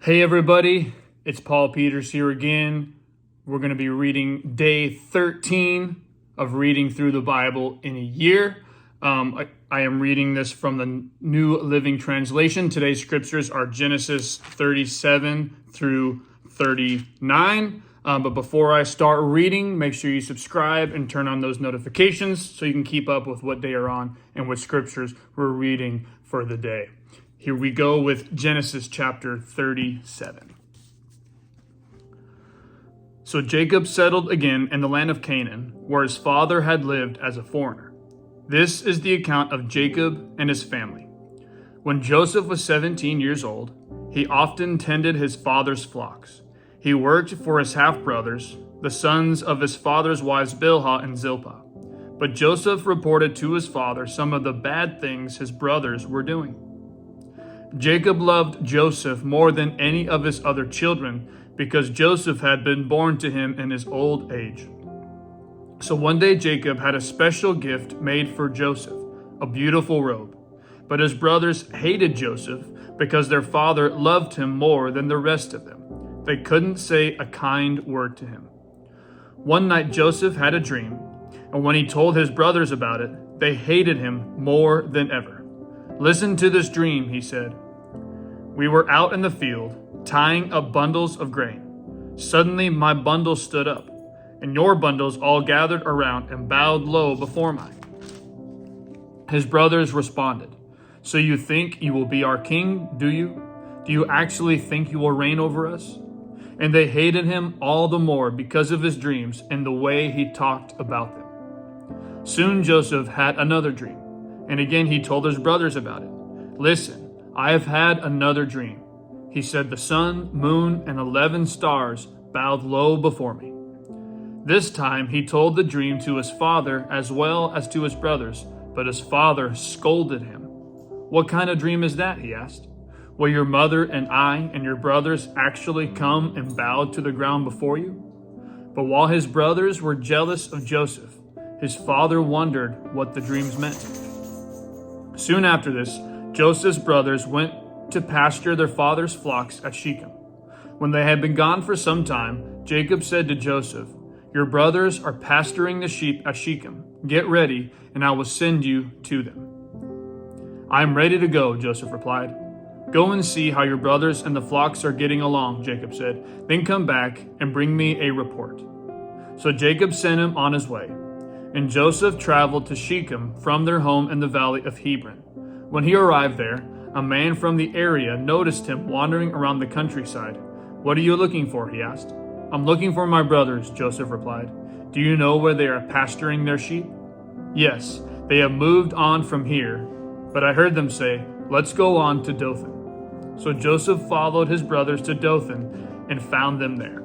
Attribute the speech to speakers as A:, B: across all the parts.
A: Hey everybody, it's Paul Peters here again. We're going to be reading day 13 of reading through the Bible in a year. I am reading this from the New Living Translation. Today's scriptures are Genesis 37 through 39. But before I start reading, make sure you subscribe and turn on those notifications so you can keep up with what day are on and what scriptures we're reading for the day. Here we go with Genesis chapter 37. So Jacob settled again in the land of Canaan, where his father had lived as a foreigner. This is the account of Jacob and his family. When Joseph was 17 years old, he often tended his father's flocks. He worked for his half-brothers, the sons of his father's wives Bilhah and Zilpah. But Joseph reported to his father some of the bad things his brothers were doing. Jacob loved Joseph more than any of his other children because Joseph had been born to him in his old age. So one day Jacob had a special gift made for Joseph, a beautiful robe. But his brothers hated Joseph because their father loved him more than the rest of them. They couldn't say a kind word to him. One night Joseph had a dream, and when he told his brothers about it, they hated him more than ever. "Listen to this dream," he said. "We were out in the field, tying up bundles of grain. Suddenly my bundle stood up, and your bundles all gathered around and bowed low before mine." His brothers responded, "So you think you will be our king, do you? Do you actually think you will reign over us?" And they hated him all the more because of his dreams and the way he talked about them. Soon Joseph had another dream. And again he told his brothers about it. "Listen, I have had another dream." He said, "The sun, moon, and 11 stars bowed low before me." This time he told the dream to his father as well as to his brothers, but his father scolded him. "What kind of dream is that?" he asked. "Will your mother and I and your brothers actually come and bow to the ground before you?" But while his brothers were jealous of Joseph, his father wondered what the dreams meant. Soon after this, Joseph's brothers went to pasture their father's flocks at Shechem. When they had been gone for some time, Jacob said to Joseph, "Your brothers are pasturing the sheep at Shechem. Get ready, and I will send you to them." "I am ready to go," Joseph replied. "Go and see how your brothers and the flocks are getting along," Jacob said. "Then come back and bring me a report." So Jacob sent him on his way. And Joseph traveled to Shechem from their home in the valley of Hebron. When he arrived there, a man from the area noticed him wandering around the countryside. "What are you looking for?" he asked. "I'm looking for my brothers," Joseph replied. "Do you know where they are pasturing their sheep?" "Yes, they have moved on from here, but I heard them say, 'Let's go on to Dothan.'" So Joseph followed his brothers to Dothan and found them there.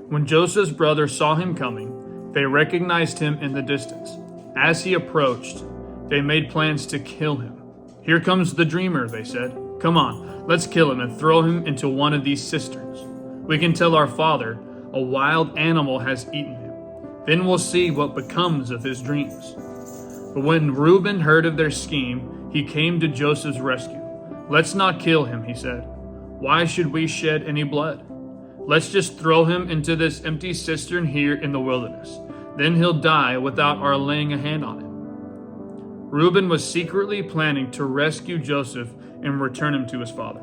A: When Joseph's brothers saw him coming, they recognized him in the distance. As he approached, they made plans to kill him. "Here comes the dreamer," they said. "Come on, let's kill him and throw him into one of these cisterns. We can tell our father a wild animal has eaten him. Then we'll see what becomes of his dreams." But when Reuben heard of their scheme, he came to Joseph's rescue. "Let's not kill him," he said. "Why should we shed any blood? Let's just throw him into this empty cistern here in the wilderness. Then he'll die without our laying a hand on him." Reuben was secretly planning to rescue Joseph and return him to his father.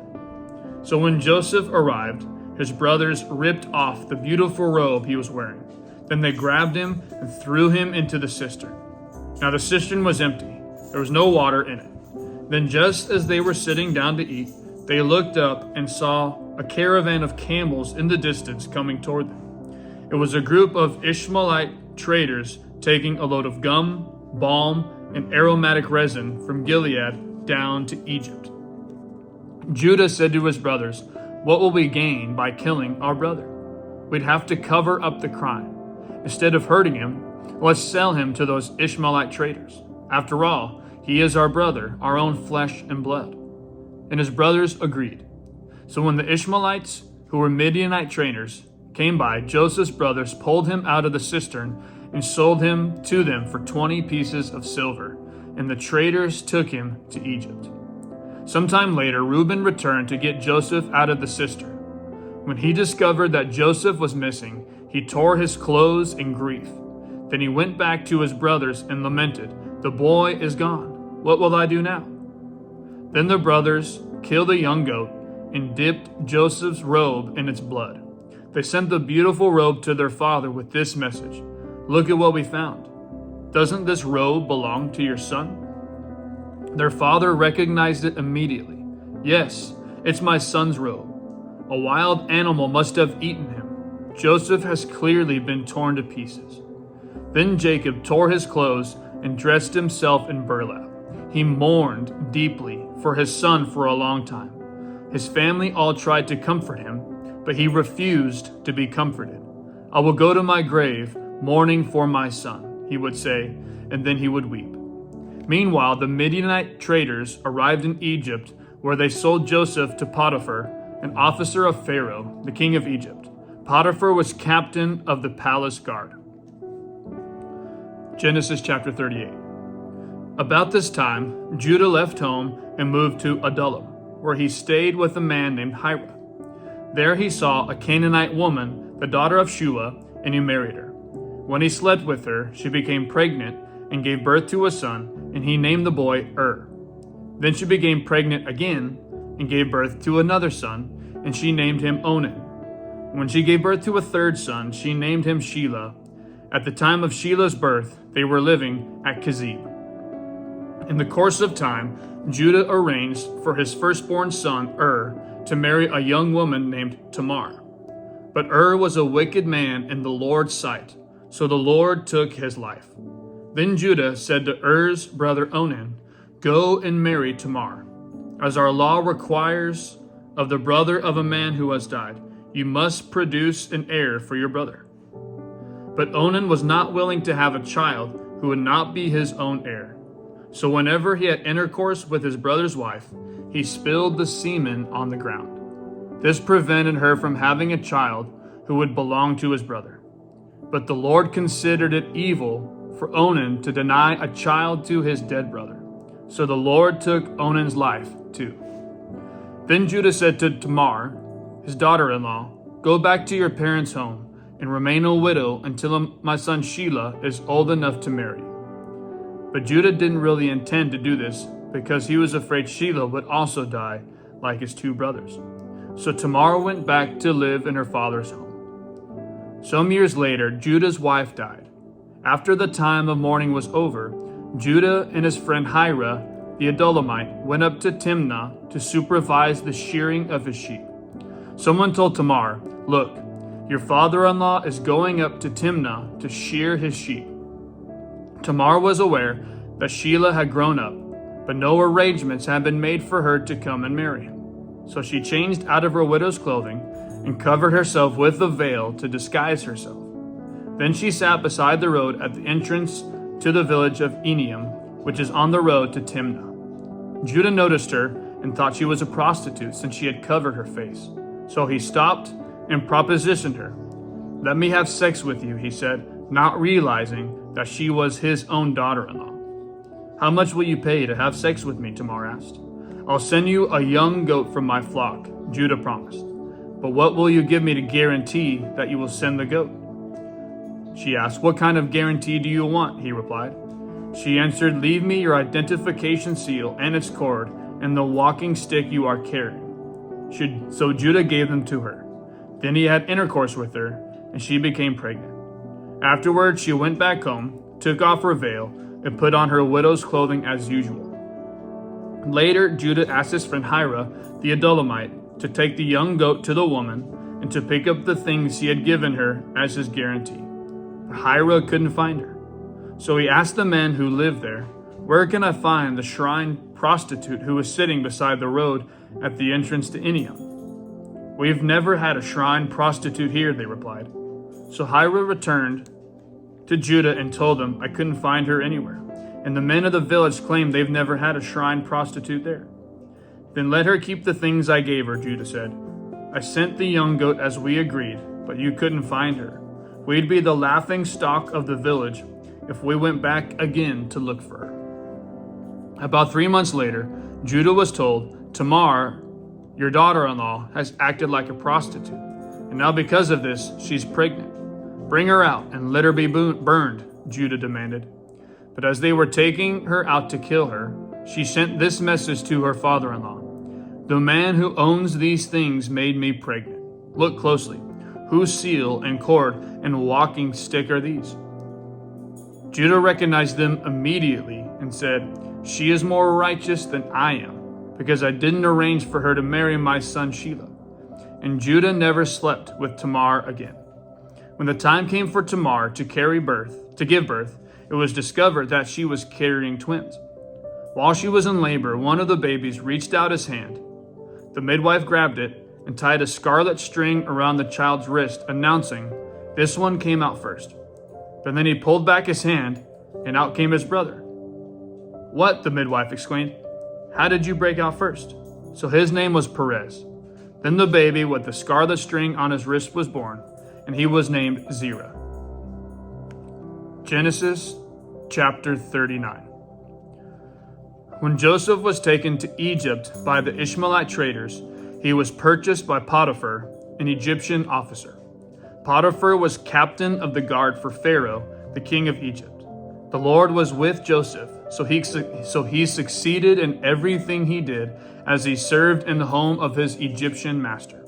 A: So when Joseph arrived, his brothers ripped off the beautiful robe he was wearing. Then they grabbed him and threw him into the cistern. Now the cistern was empty. There was no water in it. Then just as they were sitting down to eat, they looked up and saw a caravan of camels in the distance coming toward them. It was a group of Ishmaelite traders taking a load of gum, balm, and aromatic resin from Gilead down to Egypt. Judah said to his brothers, "What will we gain by killing our brother? We'd have to cover up the crime. Instead of hurting him, let's sell him to those Ishmaelite traders. After all, he is our brother, our own flesh and blood." And his brothers agreed. So when the Ishmaelites, who were Midianite traders, came by, Joseph's brothers pulled him out of the cistern and sold him to them for 20 pieces of silver, and the traders took him to Egypt. Sometime later, Reuben returned to get Joseph out of the cistern. When he discovered that Joseph was missing, he tore his clothes in grief. Then he went back to his brothers and lamented, "The boy is gone. What will I do now?" Then the brothers killed a young goat and dipped Joseph's robe in its blood. They sent the beautiful robe to their father with this message, "Look at what we found. Doesn't this robe belong to your son?" Their father recognized it immediately. "Yes, it's my son's robe. A wild animal must have eaten him. Joseph has clearly been torn to pieces." Then Jacob tore his clothes and dressed himself in burlap. He mourned deeply for his son for a long time. His family all tried to comfort him, but he refused to be comforted. "I will go to my grave mourning for my son," he would say, and then he would weep. Meanwhile, the Midianite traders arrived in Egypt, where they sold Joseph to Potiphar, an officer of Pharaoh, the king of Egypt. Potiphar was captain of the palace guard. Genesis chapter 38. About this time, Judah left home and moved to Adullam, where he stayed with a man named Hira. There he saw a Canaanite woman, the daughter of Shua, and he married her. When he slept with her, she became pregnant and gave birth to a son, and he named the boy Then she became pregnant again and gave birth to another son, and she named him Onan. When she gave birth to a third son, she named him Shelah. At the time of Shelah's birth, they were living at Kezib. In the course of time, Judah arranged for his firstborn son, to marry a young woman named Tamar. But was a wicked man in the Lord's sight, so the Lord took his life. Then Judah said to Er's brother Onan, "Go and marry Tamar. As our law requires of the brother of a man who has died, you must produce an heir for your brother." But Onan was not willing to have a child who would not be his own heir. So whenever he had intercourse with his brother's wife, he spilled the semen on the ground. This prevented her from having a child who would belong to his brother. But the Lord considered it evil for Onan to deny a child to his dead brother. So the Lord took Onan's life too. Then Judah said to Tamar, his daughter-in-law, "Go back to your parents' home and remain a widow until my son Shelah is old enough to marry." But Judah didn't really intend to do this because he was afraid Shelah would also die like his two brothers. So Tamar went back to live in her father's home. Some years later, Judah's wife died. After the time of mourning was over, Judah and his friend Hira, the Adullamite, went up to Timnah to supervise the shearing of his sheep. Someone told Tamar, "Look, your father-in-law is going up to Timnah to shear his sheep." Tamar was aware that Shelah had grown up, but no arrangements had been made for her to come and marry him. So she changed out of her widow's clothing and covered herself with a veil to disguise herself. Then she sat beside the road at the entrance to the village of Enaim, which is on the road to Timnah. Judah noticed her and thought she was a prostitute since she had covered her face. So he stopped and propositioned her. "Let me have sex with you," he said, not realizing that she was his own daughter-in-law. "How much will you pay to have sex with me?" Tamar asked. "I'll send you a young goat from my flock," Judah promised. "But what will you give me to guarantee that you will send the goat?" She asked. "What kind of guarantee do you want?" he replied. She answered, "Leave me your identification seal and its cord and the walking stick you are carrying." So Judah gave them to her. Then he had intercourse with her, and she became pregnant. Afterwards, she went back home, took off her veil, and put on her widow's clothing as usual. Later, Judah asked his friend Hira, the Adullamite, to take the young goat to the woman and to pick up the things he had given her as his guarantee. But Hira couldn't find her. So he asked the men who lived there, "Where can I find the shrine prostitute who was sitting beside the road at the entrance to Enaim?" "We've never had a shrine prostitute here," they replied. So Hira returned to Judah and told them, "I couldn't find her anywhere. And the men of the village claim they've never had a shrine prostitute there." "Then let her keep the things I gave her," Judah said. "I sent the young goat as we agreed, but you couldn't find her. We'd be the laughing stock of the village if we went back again to look for her." About 3 months later, Judah was told Tamar, your daughter-in-law, has acted like a prostitute, and now because of this, she's pregnant. Bring her out and let her be burned, Judah demanded. But as they were taking her out to kill her, she sent this message to her father-in-law. The man who owns these things made me pregnant. Look closely. Whose seal and cord and walking stick are these? Judah recognized them immediately and said, She is more righteous than I am, because I didn't arrange for her to marry my son Shelah. And Judah never slept with Tamar again. When the time came for Tamar to give birth, it was discovered that she was carrying twins. While she was in labor, one of the babies reached out his hand. The midwife grabbed it and tied a scarlet string around the child's wrist, announcing, This one came out first. But then he pulled back his hand, and out came his brother. What? The midwife exclaimed. How did you break out first? So his name was Perez. Then the baby with the scarlet string on his wrist was born, and he was named Zerah. Genesis chapter 39. When Joseph was taken to Egypt by the Ishmaelite traders, he was purchased by Potiphar, an Egyptian officer. Potiphar was captain of the guard for Pharaoh, the king of Egypt. The Lord was with Joseph, so he succeeded in everything he did as he served in the home of his Egyptian master.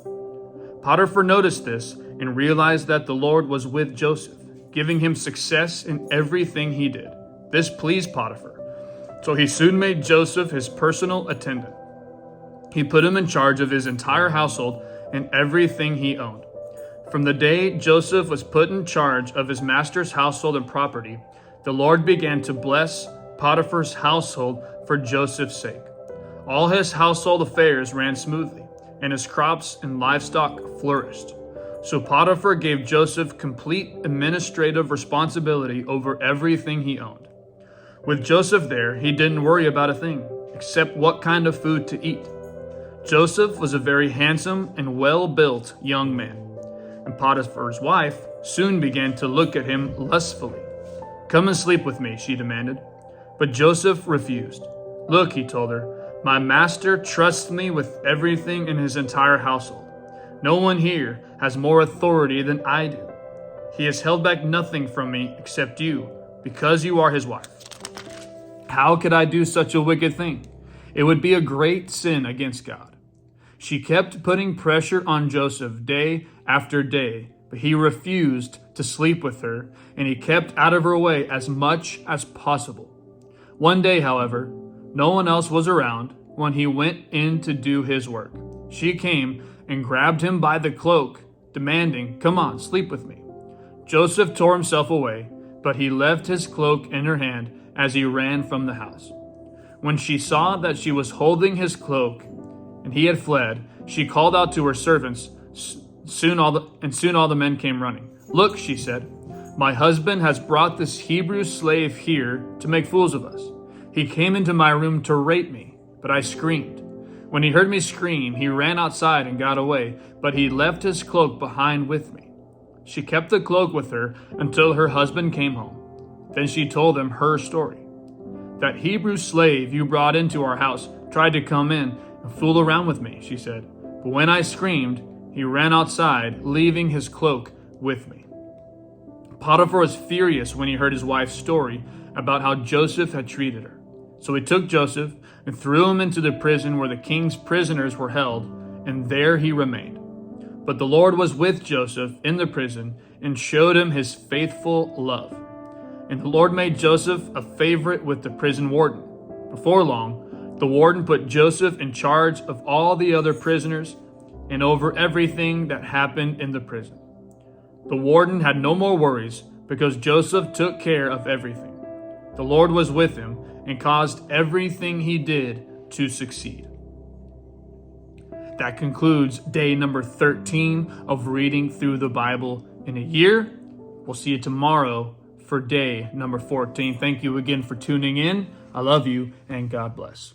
A: Potiphar noticed this and realized that the Lord was with Joseph, giving him success in everything he did. This pleased Potiphar, so he soon made Joseph his personal attendant. He put him in charge of his entire household and everything he owned. From the day Joseph was put in charge of his master's household and property, the Lord began to bless Potiphar's household for Joseph's sake. All his household affairs ran smoothly, and his crops and livestock flourished. So Potiphar gave Joseph complete administrative responsibility over everything he owned. With Joseph there, he didn't worry about a thing, except what kind of food to eat. Joseph was a very handsome and well-built young man, and Potiphar's wife soon began to look at him lustfully. Come and sleep with me, she demanded. But Joseph refused. Look, he told her, my master trusts me with everything in his entire household. No one here has more authority than I do. He has held back nothing from me except you, because you are his wife. How could I do such a wicked thing? It would be a great sin against God. She kept putting pressure on Joseph day after day, but he refused to sleep with her, and he kept out of her way as much as possible. One day, however, no one else was around when he went in to do his work. She came and grabbed him by the cloak, demanding, Come on, sleep with me. Joseph tore himself away, but he left his cloak in her hand as he ran from the house. When she saw that she was holding his cloak and he had fled, she called out to her servants. Soon all the men came running. Look, she said, my husband has brought this Hebrew slave here to make fools of us. He came into my room to rape me, but I screamed. When he heard me scream, he ran outside and got away, but he left his cloak behind with me. She kept the cloak with her until her husband came home. Then she told him her story. That Hebrew slave you brought into our house tried to come in and fool around with me, she said. But when I screamed, he ran outside, leaving his cloak with me. Potiphar was furious when he heard his wife's story about how Joseph had treated her. So he took Joseph and threw him into the prison where the king's prisoners were held, and there he remained. But the Lord was with Joseph in the prison and showed him his faithful love. And the Lord made Joseph a favorite with the prison warden. Before long, the warden put Joseph in charge of all the other prisoners and over everything that happened in the prison. The warden had no more worries because Joseph took care of everything. The Lord was with him and caused everything he did to succeed. That concludes day number 13 of reading through the Bible in a year. We'll see you tomorrow for day number 14. Thank you again for tuning in. I love you, and God bless.